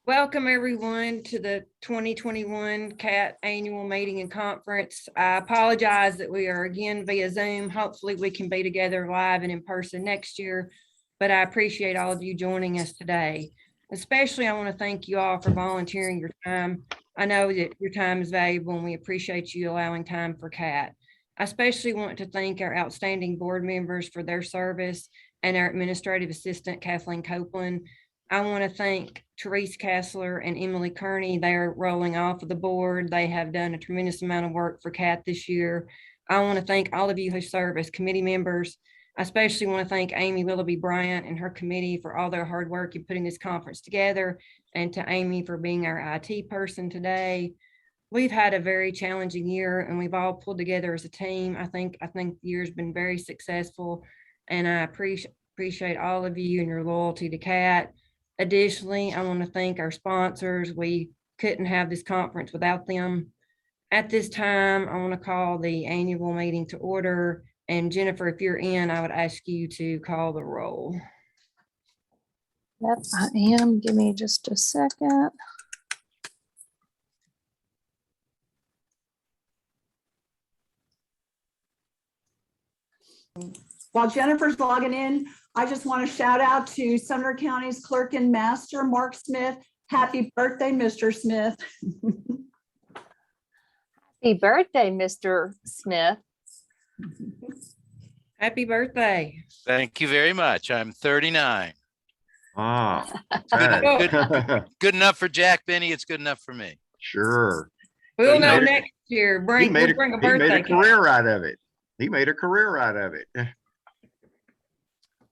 Welcome everyone to the 2021 CAT annual meeting and conference. I apologize that we are again via Zoom. Hopefully we can be together live and in person next year, but I appreciate all of you joining us today. Especially I want to thank you all for volunteering your time. I know that your time is valuable and we appreciate you allowing time for CAT. I especially want to thank our outstanding board members for their service and our administrative assistant, Kathleen Copeland. I want to thank Therese Kassler and Emily Kearney. They're rolling off of the board. They have done a tremendous amount of work for CAT this year. I want to thank all of you who serve as committee members. I especially want to thank Amy Willoughby Bryant and her committee for all their hard work in putting this conference together, and to Amy for being our IT person today. We've had a very challenging year and we've all pulled together as a team. I think the year's been very successful, and I appreciate all of you and your loyalty to CAT. Additionally, I want to thank our sponsors. We couldn't have this conference without them. At this time, I want to call the annual meeting to order. And Jennifer, if you're in, I would ask you to call the roll. Yep, I am. Give me just a second. While Jennifer's logging in, I just want to shout out to Sumner County's clerk and master, Mark Smith. Happy birthday, Mr. Smith. Happy birthday, Mr. Smith. Happy birthday. Thank you very much. I'm 39. Ah, Good enough for Jack Benny. It's good enough for me. sure. We'll He know made it- next year. He Bring made a a birthday. career out of it. He made a career out of it.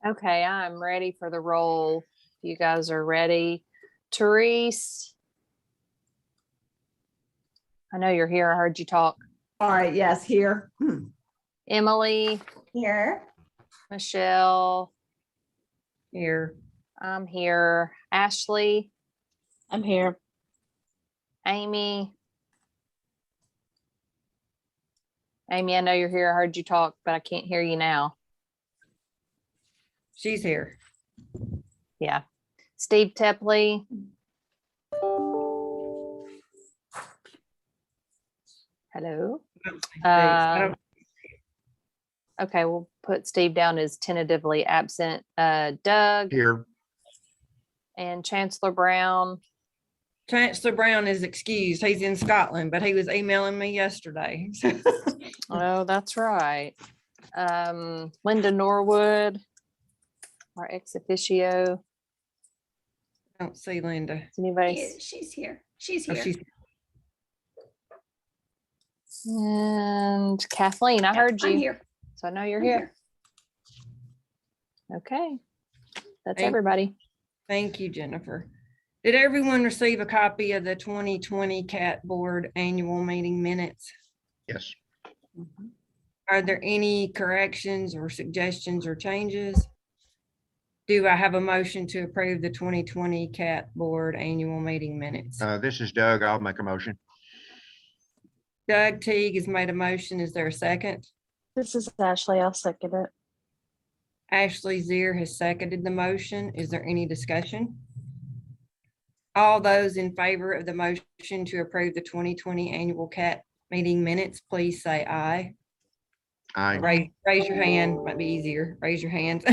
Okay, I'm ready for the roll. You guys are ready. Therese. I know you're here. I heard you talk. All right, yes, here. Emily, Here. Michelle, Here. I'm here. Ashley, I'm here. Amy. Amy, I know you're here. I heard you talk, but I can't hear you now. She's here. Yeah. Steve Tepley. Hello. Okay, we'll put Steve down as tentatively absent. Doug Here, and Chancellor Brown. Chancellor Brown is excused. He's in Scotland, but he was emailing me yesterday. Oh, that's right. Linda Norwood, our ex officio. Don't see Linda. Is anybody? She's here. She's Oh, here. she's And Kathleen, I heard I'm you, here. so I know you're I'm here. Okay, that's Thank- everybody. Thank you, Jennifer. Did everyone receive a copy of the 2020 CAT Board annual meeting minutes? yes. Are there any corrections or suggestions or changes? Do I have a motion to approve the 2020 CAT Board annual meeting minutes? This is Doug. I'll make a motion. Doug Teague has made a motion. Is there a second? This is Ashley. I'll second it. Ashley Zier has seconded the motion. Is there any discussion? All those in favor of the motion to approve the 2020 annual CAT meeting minutes, please say aye. Aye. Raise your hand. Might be easier. Raise your hands.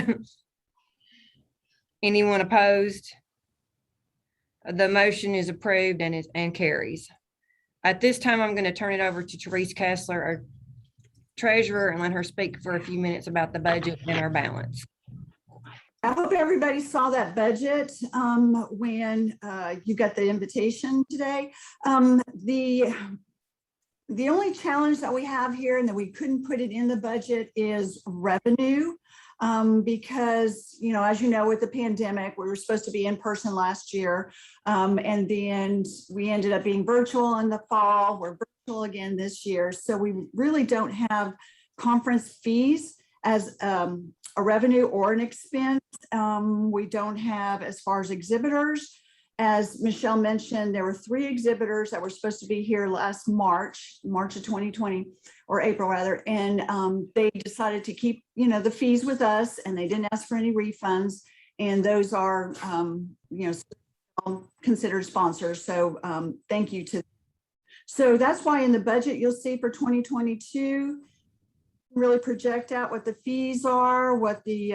Anyone opposed? The motion is approved and carries. At this time, I'm going to turn it over to Therese Kassler, our treasurer, and let her speak for a few minutes about the budget and our balance. I hope everybody saw that budget when you got the invitation today. The only challenge that we have here and that we couldn't put it in the budget is revenue. Because, you know, as you know, with the pandemic, we were supposed to be in person last year. And then we ended up being virtual in the fall. We're virtual again this year. So we really don't have conference fees as a revenue or an expense. We don't have, as far as exhibitors. As Michelle mentioned, there were 3 exhibitors that were supposed to be here last March of 2020, or April rather, and they decided to keep, you know, the fees with us, and they didn't ask for any refunds. And those are, you know, considered sponsors. So thank you to. So that's why in the budget, you'll see for 2022, really project out what the fees are, what the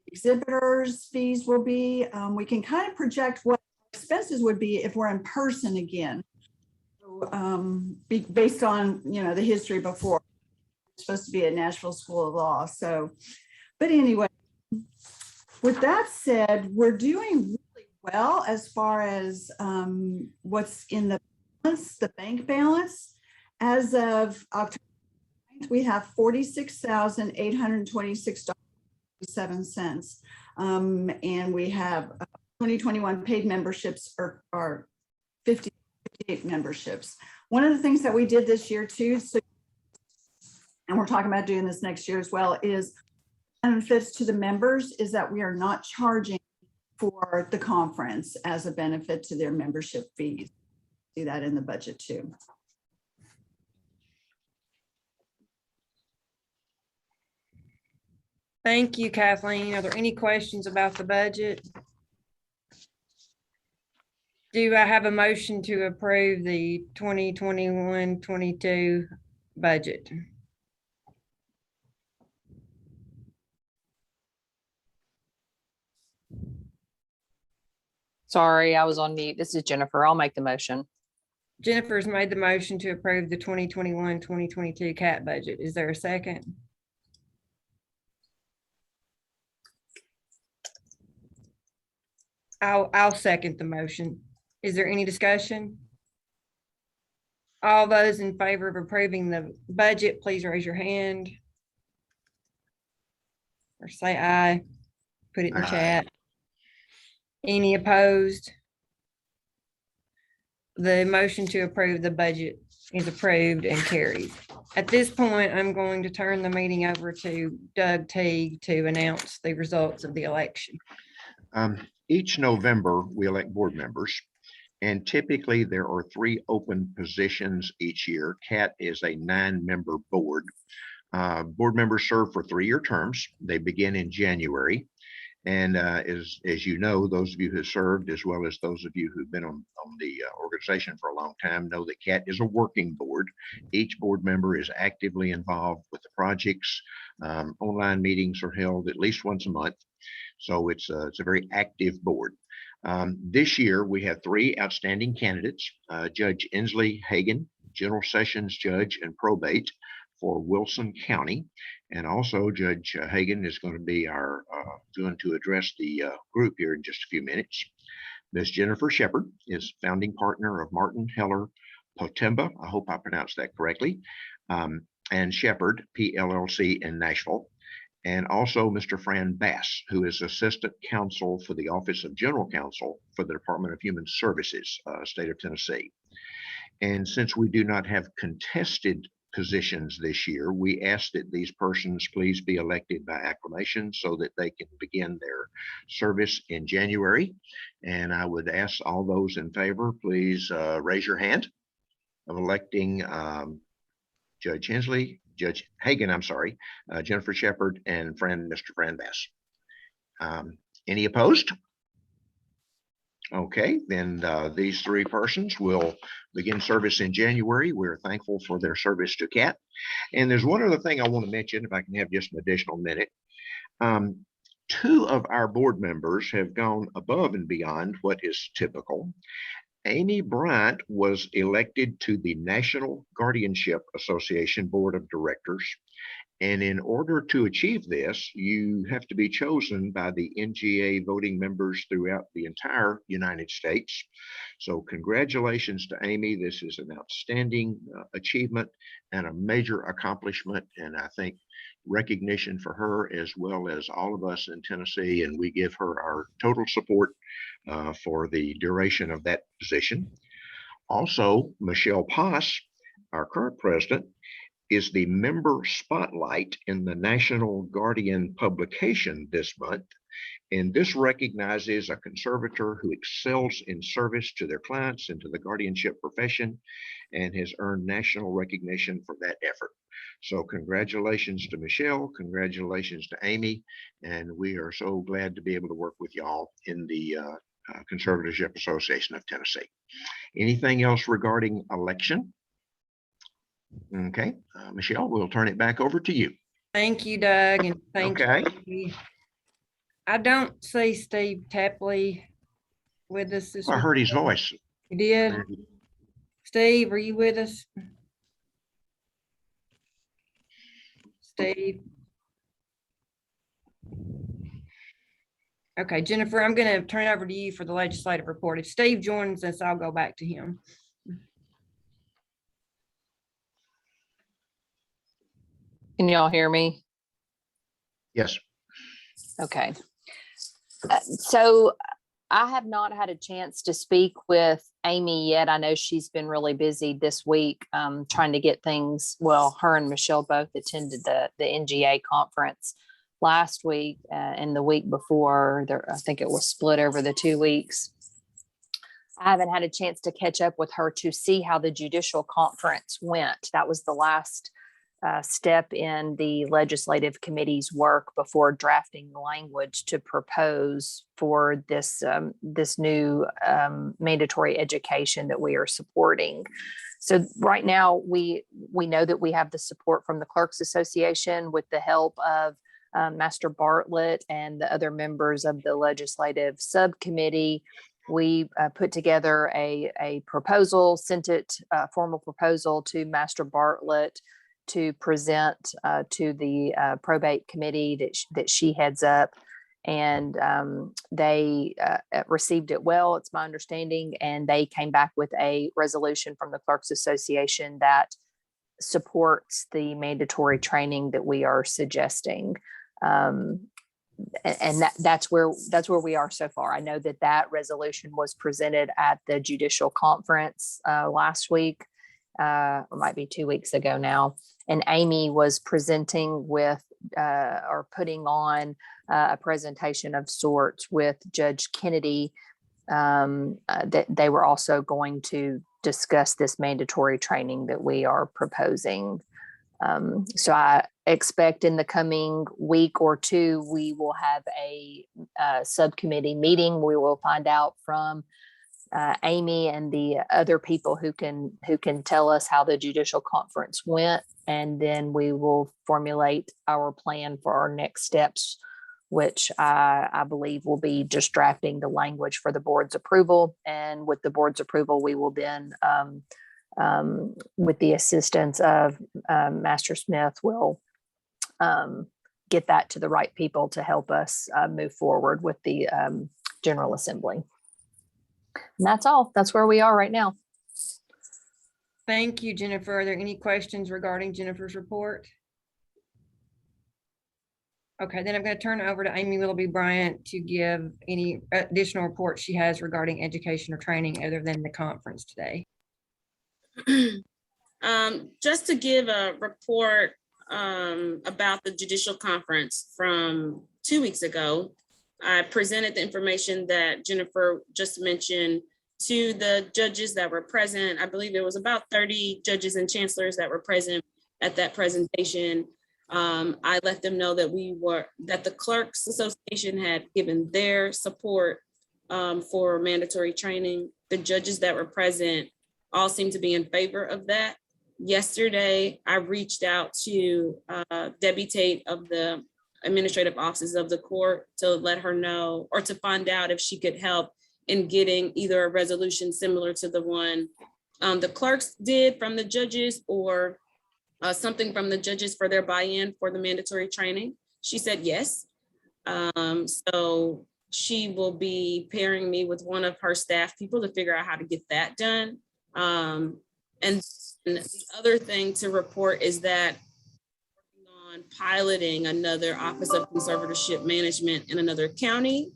exhibitors fees will be. We can kind of project what expenses would be if we're in person again. So, based on, the history before. It's supposed to be at Nashville School of Law. So, but anyway, with that said, we're doing really well as far as what's in the balance, the bank balance. As of October 9th, we have $46,826.07. And we have 2021 paid memberships are 58 memberships. One of the things that we did this year too, and we're talking about doing this next year as well, is benefits to the members is that we are not charging for the conference as a benefit to their membership fees. See that in the budget too. Thank you, Kathleen. Are there any questions about the budget? Do I have a motion to approve the 2021-22 budget? Sorry, I was on mute. This is Jennifer. I'll make the motion. Jennifer's made the motion to approve the 2021-2022 CAT budget. Is there a second? I'll second the motion. Is there any discussion? All those in favor of approving the budget, please raise your hand. Or say aye. Put it in the Aye. chat. Any opposed? The motion to approve the budget is approved and carried. At this point, I'm going to turn the meeting over to Doug Teague to announce the results of the election. Each November, we elect board members, and typically there are 3 open positions each year. CAT is a 9-member board. Board members serve for 3-year terms. They begin in January. And as you know, those of you who served, as well as those of you who've been on the organization for a long time, know that CAT is a working board. Each board member is actively involved with the projects. Online meetings are held at least once a month. So it's a very active board. This year, we have 3 outstanding candidates, Judge Inslee Hagan, General Sessions Judge and Probate for Wilson County. And also Judge Hagan is going to be going to address the group here in just a few minutes. Ms. Jennifer Shepard is founding partner of Martin Heller Potemba. I hope I pronounced that correctly. And Shepard, PLLC in Nashville. And also Mr. Fran Bass, who is Assistant Counsel for the Office of General Counsel for the Department of Human Services, State of Tennessee. And since we do not have contested positions this year, we ask that these persons please be elected by acclamation so that they can begin their service in January. And I would ask all those in favor, please raise your hand of electing Judge Inslee, Judge Hagan, I'm sorry, Jennifer Shepard, and Mr. Fran Bass. Any opposed? Okay, then these 3 persons will begin service in January. We're thankful for their service to CAT. And there's one other thing I want to mention, if I can have just an additional minute. 2 of our board members have gone above and beyond what is typical. Amy Bryant was elected to the National Guardianship Association Board of Directors. And in order to achieve this, you have to be chosen by the NGA voting members throughout the entire United States. So congratulations to Amy. This is an outstanding achievement and a major accomplishment. And I think recognition for her as well as all of us in Tennessee. And we give her our total support for the duration of that position. Also, Michelle Poss, our current president, is the member spotlight in the National Guardian publication this month. And this recognizes a conservator who excels in service to their clients and to the guardianship profession and has earned national recognition for that effort. So congratulations to Michelle, congratulations to Amy, and we are so glad to be able to work with y'all in the Conservatorship Association of Tennessee. Anything else regarding election? Okay, Michelle, we'll turn it back over to you. Thank you, Doug, and thank Okay. you. I don't see Steve Tapley with us this I heard his week. voice. You did? Steve, are you with us? Steve? Okay, Jennifer, I'm going to turn it over to you for the legislative report. If Steve joins us, I'll go back to him. Can y'all hear me? Yes. Okay. So I have not had a chance to speak with Amy yet. I know she's been really busy this week trying to get things. Well, her and Michelle both attended the NGA conference last week and the week before. I think it was split over the 2 weeks. I haven't had a chance to catch up with her to see how the judicial conference went. That was the last step in the legislative committee's work before drafting the language to propose for this new mandatory education that we are supporting. So right now we know that we have the support from the Clerks Association with the help of Master Bartlett and the other members of the legislative subcommittee. We put together a proposal, sent it a formal proposal to Master Bartlett to present to the probate committee that she heads up. And they received it well, it's my understanding, and they came back with a resolution from the Clerks Association that supports the mandatory training that we are suggesting. And that's where we are so far. I know that resolution was presented at the judicial conference last week, or might be 2 weeks ago now. And Amy was presenting with or putting on a presentation of sorts with Judge Kennedy that they were also going to discuss this mandatory training that we are proposing. So I expect in the coming week or two, we will have a subcommittee meeting. We will find out from Amy and the other people who can tell us how the judicial conference went, and then we will formulate our plan for our next steps, which I believe will be just drafting the language for the board's approval. And with the board's approval, we will then, with the assistance of Master Smith, will get that to the right people to help us move forward with the General Assembly. And that's all. That's where we are right now. Thank you, Jennifer. Are there any questions regarding Jennifer's report? Okay, then I'm going to turn it over to Amy Willoughby Bryant to give any additional reports she has regarding education or training other than the conference today. Just to give a report about the judicial conference from 2 weeks ago, I presented the information that Jennifer just mentioned to the judges that were present. I believe there was about 30 judges and chancellors that were present at that presentation. I let them know that the Clerks Association had given their support for mandatory training. The judges that were present all seemed to be in favor of that. Yesterday, I reached out to Debbie Tate of the administrative offices of the court to let her know, or to find out if she could help in getting either a resolution similar to the one the clerks did from the judges, or something from the judges for their buy-in for the mandatory training. She said yes. So she will be pairing me with one of her staff people to figure out how to get that done. And the other thing to report is that on piloting another Office of Conservatorship Management in another county.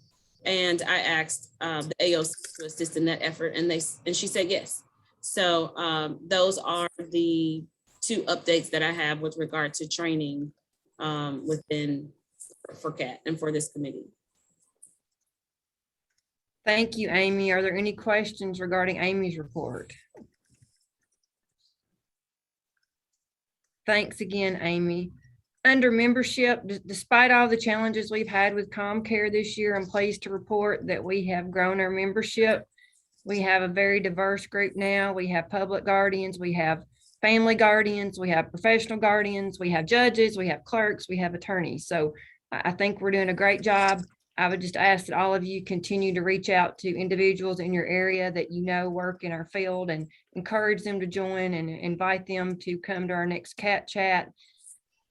And I asked the AOC to assist in that effort, and she said yes. So those are the two updates that I have with regard to training for CAT and for this committee. Thank you, Amy. Are there any questions regarding Amy's report? Thanks again, Amy. Under membership, despite all the challenges we've had with ComCare this year, I'm pleased to report that we have grown our membership. We have a very diverse group now. We have public guardians, we have family guardians, we have professional guardians, we have judges, we have clerks, we have attorneys. So I think we're doing a great job. I would just ask that all of you continue to reach out to individuals in your area that you know work in our field and encourage them to join and invite them to come to our next CAT chat.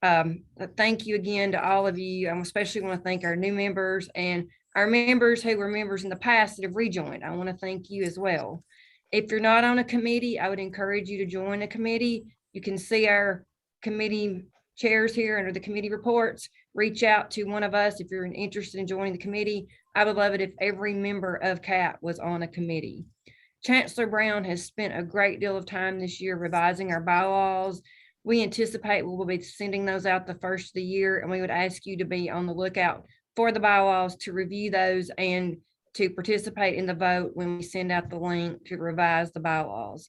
Thank you again to all of you. I especially want to thank our new members and our members who were members in the past that have rejoined. I want to thank you as well. If you're not on a committee, I would encourage you to join a committee. You can see our committee chairs here under the committee reports. Reach out to one of us if you're interested in joining the committee. I would love it if every member of CAT was on a committee. Chancellor Brown has spent a great deal of time this year revising our bylaws. We anticipate we will be sending those out the first of the year, and we would ask you to be on the lookout for the bylaws to review those and to participate in the vote when we send out the link to revise the bylaws.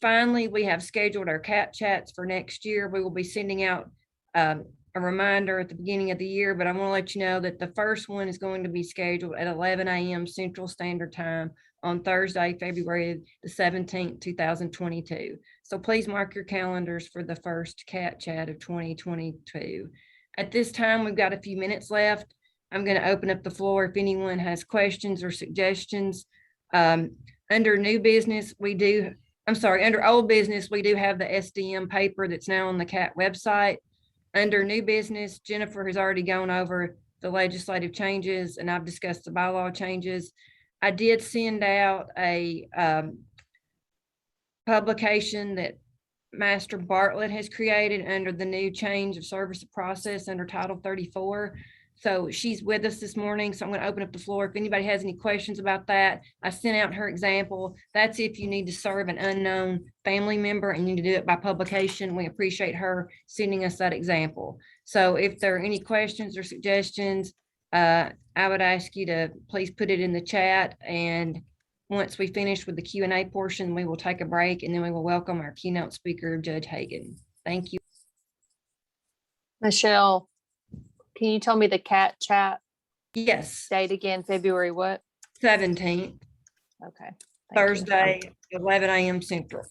Finally, we have scheduled our CAT chats for next year. We will be sending out a reminder at the beginning of the year, but I want to let you know that the first one is going to be scheduled at 11 a.m. Central Standard Time on Thursday, February the 17th, 2022. So please mark your calendars for the first CAT chat of 2022. At this time, we've got a few minutes left. I'm going to open up the floor if anyone has questions or suggestions. Under new business, under old business, we do have the SDM paper that's now on the CAT website. Under new business, Jennifer has already gone over the legislative changes and I've discussed the bylaw changes. I did send out a publication that Master Bartlett has created under the new change of service of process under Title 34. So she's with us this morning. So I'm going to open up the floor. If anybody has any questions about that, I sent out her example. That's if you need to serve an unknown family member and you need to do it by publication. We appreciate her sending us that example. So if there are any questions or suggestions, I would ask you to please put it in the chat. And once we finish with the Q&A portion, we will take a break and then we will welcome our keynote speaker, Judge Hagan. Thank you. Michelle, can you tell me the CAT chat Yes, date again? February what? 17th, Okay. Thank you. Thursday, 11 a.m. Central.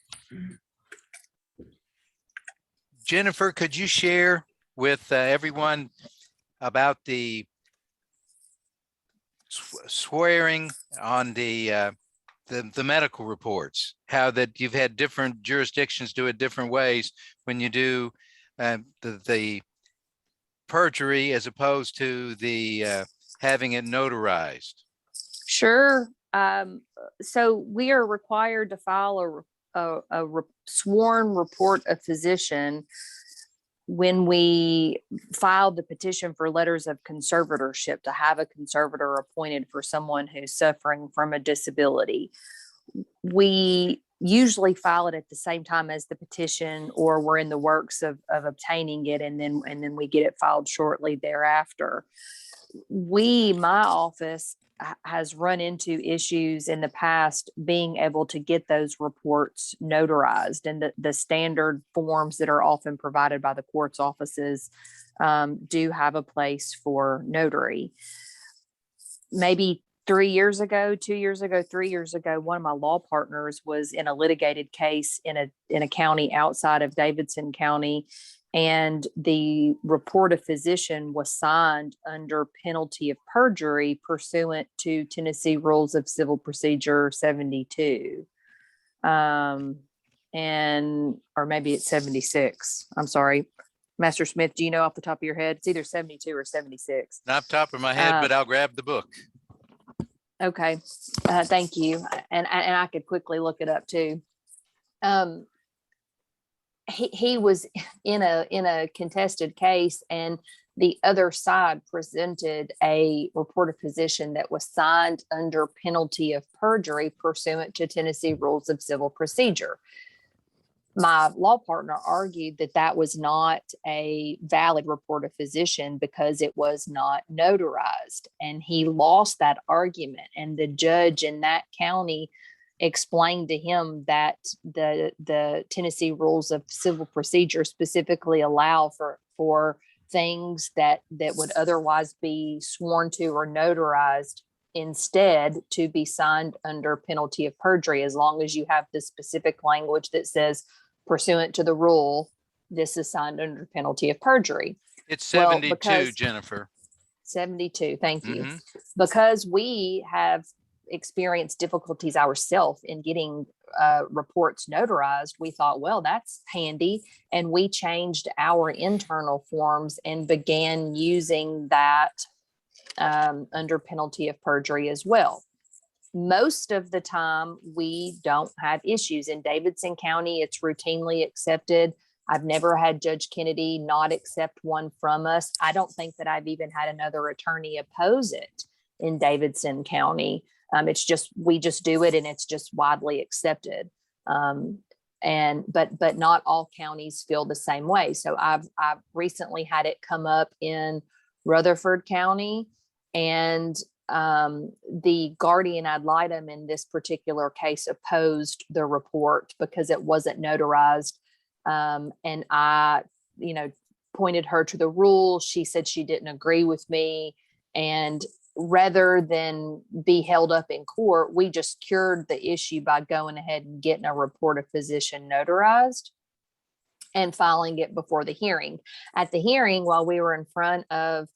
Jennifer, could you share with everyone about the swearing on the medical reports, how that you've had different jurisdictions do it different ways when you do the perjury as opposed to the having it notarized? Sure. So we are required to file a sworn report of physician when we filed the petition for letters of conservatorship to have a conservator appointed for someone who's suffering from a disability. We usually file it at the same time as the petition, or we're in the works of obtaining it, and then we get it filed shortly thereafter. My office has run into issues in the past being able to get those reports notarized, and the standard forms that are often provided by the court's offices do have a place for notary. Maybe 3 years ago, 2 years ago, 3 years ago, one of my law partners was in a litigated case in a county outside of Davidson County, and the report of physician was signed under penalty of perjury pursuant to Tennessee Rules of Civil Procedure 72. Or maybe it's 76. I'm sorry. Master Smith, do you know off the top of your head? It's either 72 or 76. Not top of my head, but I'll grab the book. Okay. Thank you. And I could quickly look it up too. He was in a contested case, and the other side presented a report of physician that was signed under penalty of perjury pursuant to Tennessee Rules of Civil Procedure. My law partner argued that that was not a valid report of physician because it was not notarized, and he lost that argument. And the judge in that county explained to him that the Tennessee Rules of Civil Procedure specifically allow for things that would otherwise be sworn to or notarized instead to be signed under penalty of perjury, as long as you have the specific language that says pursuant to the rule, this is signed under penalty of perjury. It's Well, 72, because- Jennifer. 72, thank you. Mhm. Because we have experienced difficulties ourselves in getting reports notarized, we thought, well, that's handy. And we changed our internal forms and began using that under penalty of perjury as well. Most of the time, we don't have issues. In Davidson County, it's routinely accepted. I've never had Judge Kennedy not accept one from us. I don't think that I've even had another attorney oppose it in Davidson County. It's just, we just do it and it's just widely accepted. But not all counties feel the same way. So I've recently had it come up in Rutherford County, and the guardian ad litem in this particular case opposed the report because it wasn't notarized. And I, pointed her to the rule. She said she didn't agree with me. And rather than be held up in court, we just cured the issue by going ahead and getting a report of physician notarized and filing it before the hearing. At the hearing, while we were in front of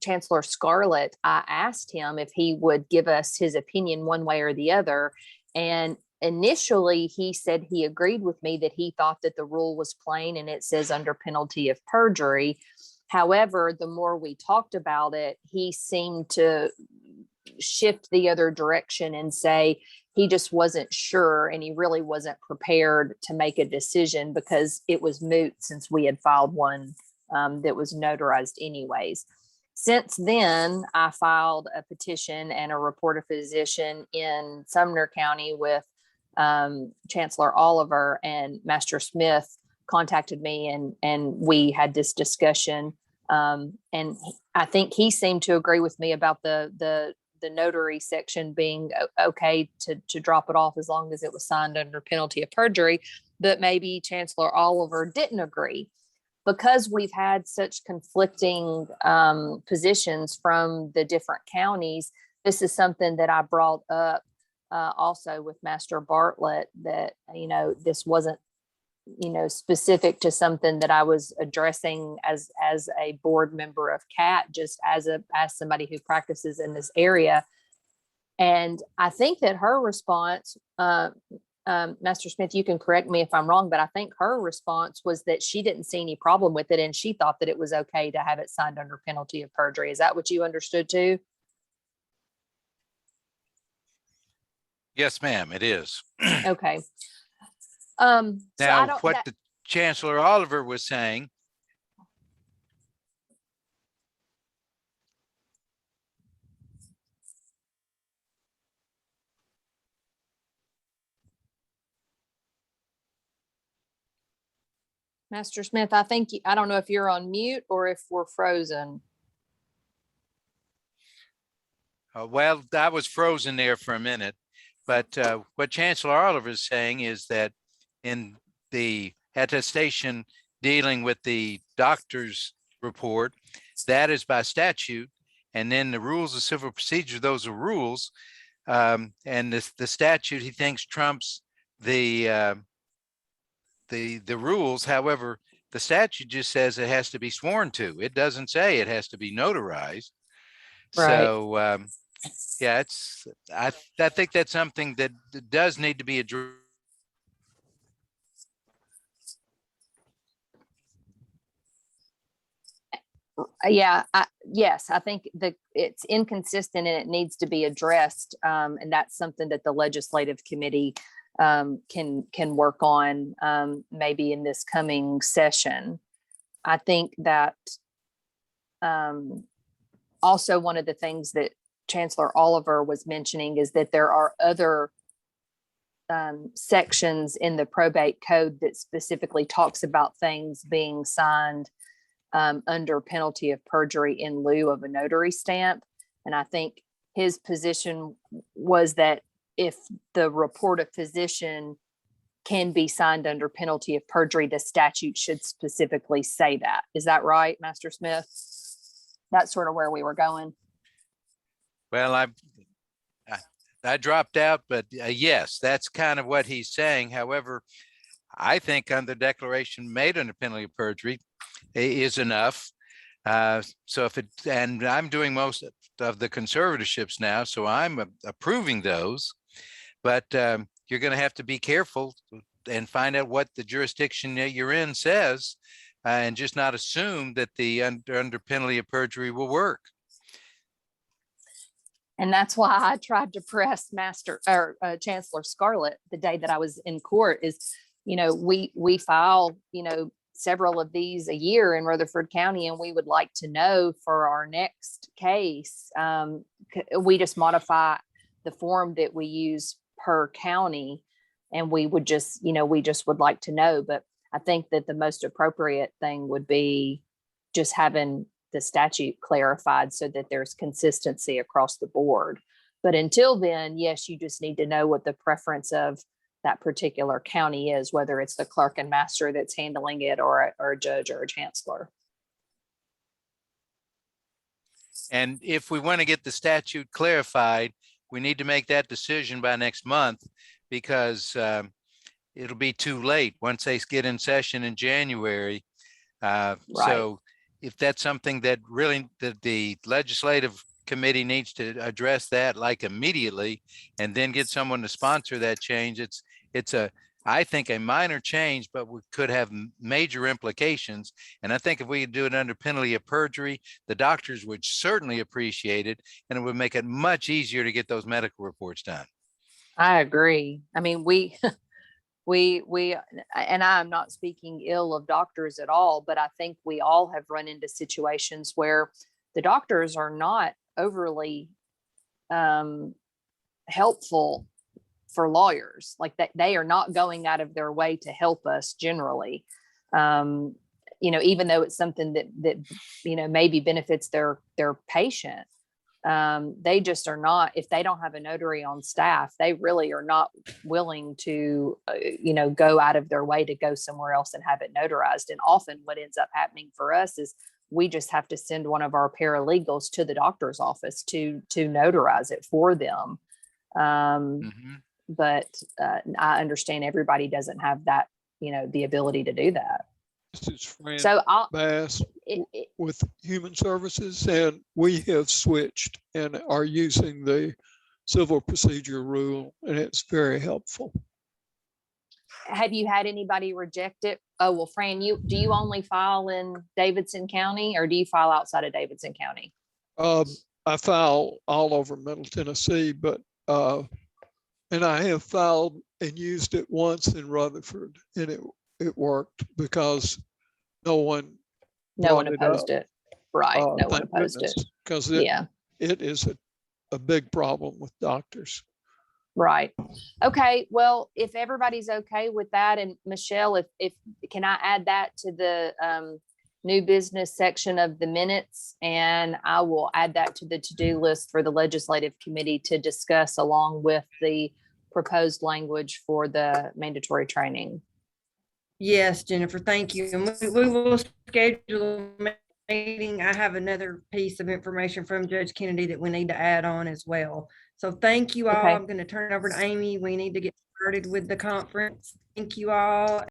Chancellor Scarlett, I asked him if he would give us his opinion one way or the other. And initially, he said he agreed with me that he thought that the rule was plain and it says under penalty of perjury. However, the more we talked about it, he seemed to shift the other direction and say he just wasn't sure and he really wasn't prepared to make a decision because it was moot since we had filed one that was notarized anyways. Since then, I filed a petition and a report of physician in Sumner County with Chancellor Oliver, and Master Smith contacted me and we had this discussion. And I think he seemed to agree with me about the notary section being okay to drop it off as long as it was signed under penalty of perjury. But maybe Chancellor Oliver didn't agree. Because we've had such conflicting positions from the different counties, this is something that I brought up also with Master Bartlett, that, this wasn't, specific to something that I was addressing as a board member of CAT, just as somebody who practices in this area. And I think that her response, Master Smith, you can correct me if I'm wrong, but I think her response was that she didn't see any problem with it and she thought that it was okay to have it signed under penalty of perjury. Is that what you understood too? Yes, ma'am, it is. Okay. Now, what the Chancellor Oliver was saying, Master Smith, I think, I don't know if you're on mute or if we're frozen. well, I was frozen there for a minute, but what Chancellor Oliver is saying is that in the attestation dealing with the doctor's report, that is by statute, and then the rules of civil procedure, those are rules, and the statute he thinks trumps the rules. However, the statute just says it has to be sworn to. It doesn't say it has to be notarized. Right. So yeah, I think that's something that does need to be addressed. Yeah, yes, I think that it's inconsistent and it needs to be addressed. And that's something that the legislative committee can work on maybe in this coming session. I think that also one of the things that Chancellor Oliver was mentioning is that there are other sections in the probate code that specifically talks about things being signed under penalty of perjury in lieu of a notary stamp. And I think his position was that if the report of physician can be signed under penalty of perjury. The statute should specifically say that. Is that right, Master Smith? That's sort of where we were going. Well, I dropped out, but yes, that's kind of what he's saying. However, I think on the declaration made under penalty of perjury is enough. So if it, and I'm doing most of the conservatorships now, so I'm approving those, but you're going to have to be careful and find out what the jurisdiction that you're in says, and just not assume that the under penalty of perjury will work. And that's why I tried to press Chancellor Scarlett the day that I was in court is, we file, several of these a year in Rutherford County, and we would like to know for our next case, we just modify the form that we use per county, and we would just, we just would like to know. But I think that the most appropriate thing would be just having the statute clarified so that there's consistency across the board. But until then, yes, you just need to know what the preference of that particular county is, whether it's the clerk and master that's handling it or a judge or a chancellor. And if we want to get the statute clarified, we need to make that decision by next month, because it'll be too late once they get in session in January. So if that's something that really the legislative committee needs to address that like immediately, and then get someone to sponsor that change, it's I think a minor change, but we could have major implications. And I think if we could do it under penalty of perjury, the doctors would certainly appreciate it, and it would make it much easier to get those medical reports done. I agree. I mean, we, and I'm not speaking ill of doctors at all, but I think we all have run into situations where the doctors are not overly helpful for lawyers. Like that, they are not going out of their way to help us generally. Even though it's something that maybe benefits their patient. They just are not, if they don't have a notary on staff, they really are not willing to, go out of their way to go somewhere else and have it notarized. And often what ends up happening for us is we just have to send one of our paralegals to the doctor's office to notarize it for them. But I understand everybody doesn't have that, the ability to do that. This is Fran So Bass with Human Services, and we have switched and are using the civil procedure rule, and it's very helpful. have you had anybody reject it? Oh, well, Fran, do you only file in Davidson County, or do you file outside of Davidson County? I file all over Middle Tennessee, but and I have filed and used it once in Rutherford, and it worked because no one opposed it. Right. No one opposed it. Because it is a big problem with doctors. Right. Okay. Well, if everybody's okay with that, and Michelle, if can I add that to the new business section of the minutes, and I will add that to the to-do list for the legislative committee to discuss along with the proposed language for the mandatory training. Yes, Jennifer, thank you. And we will schedule a meeting. I have another piece of information from Judge Kennedy that we need to add on as well. So thank you all. Okay. I'm going to turn it over to Amy. We need to get started with the conference. Thank you all.